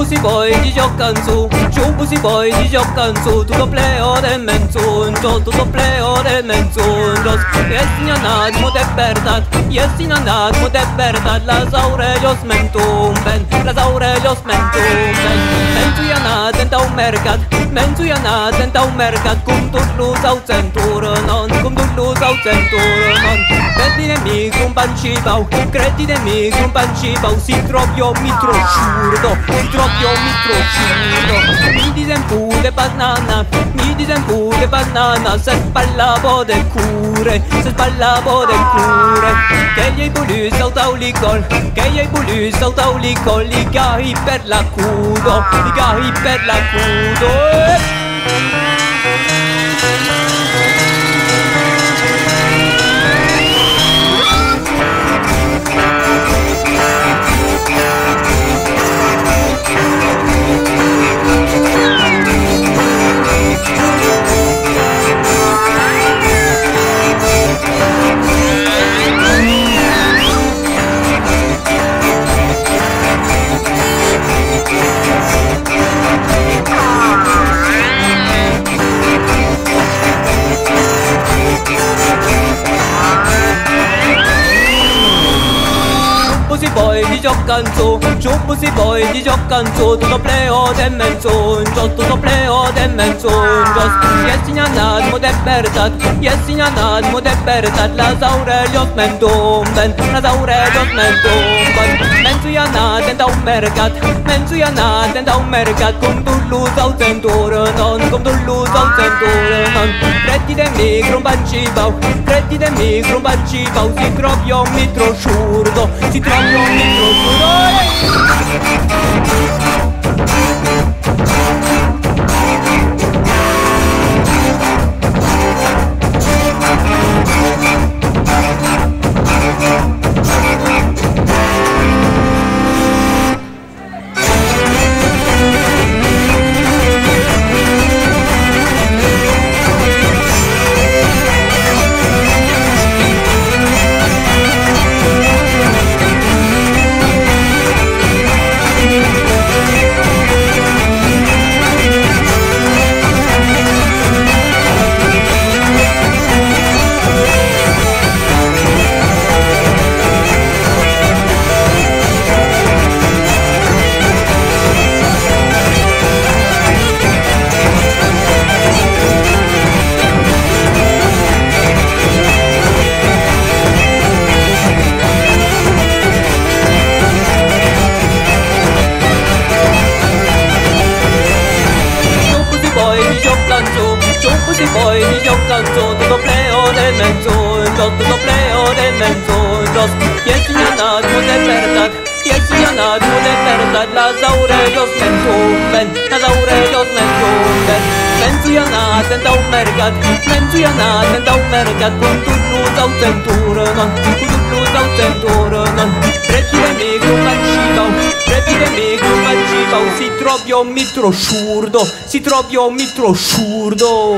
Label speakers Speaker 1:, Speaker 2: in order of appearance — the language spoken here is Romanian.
Speaker 1: si poi di giocanzu, si poi di giocanzu, tutto pleo del menzungios, tutto pleo del menzungios. Jestinanat mu de berdat, jestinanat mu de berdat, las aurelios mentumben, las aurelios mentumben. Mentuianat enta un mercat, mentuianat enta un mercat, cum tut luz au centurnon, cum tut luz au centurnon. Credi nemic un pancibau, credi nemic un pancibau, si tropio mitro ciurdo, si tropio mitro ciurdo. Mi dicen pu de banana, mi dicen pu de banana, se spallavo de cure, se spallavo de cure. Che gli hai bulus au taulicol, che gli hai bulus au taulicol, li gahi per la cudo, li gahi per la cudo. Si poi di giocanzu, si poi di giocanzu, tutto pleo de menzungios, tutto pleo de menzungios. Jestinanat mu de berdat, jestinanat mu de berdat, las aurelios mentumben, las aurelios mentumben. Mentuianat enta un mercat, mentuianat enta un mercat, cum tu luz au centurnon, cum tu luz au centurnon. Credi de mic un pancibau, credi de mic un pancibau, si tropio mitro ciurdo, si tropio mitro si poi di giocanzu, tutto pleo de menzungios, tutto pleo de menzungios. Jestinanat mu de berdat, jestinanat mu de berdat, las aurelios mentumben, las aurelios mentumben. Mentuianat enta un mercat, mentuianat enta un mercat, cum tut luz au centurnon, cum tut luz au centurnon. Credi de mic un pancibau, credi de mic un pancibau, si tropio mitro ciurdo, si tropio mitro ciurdo.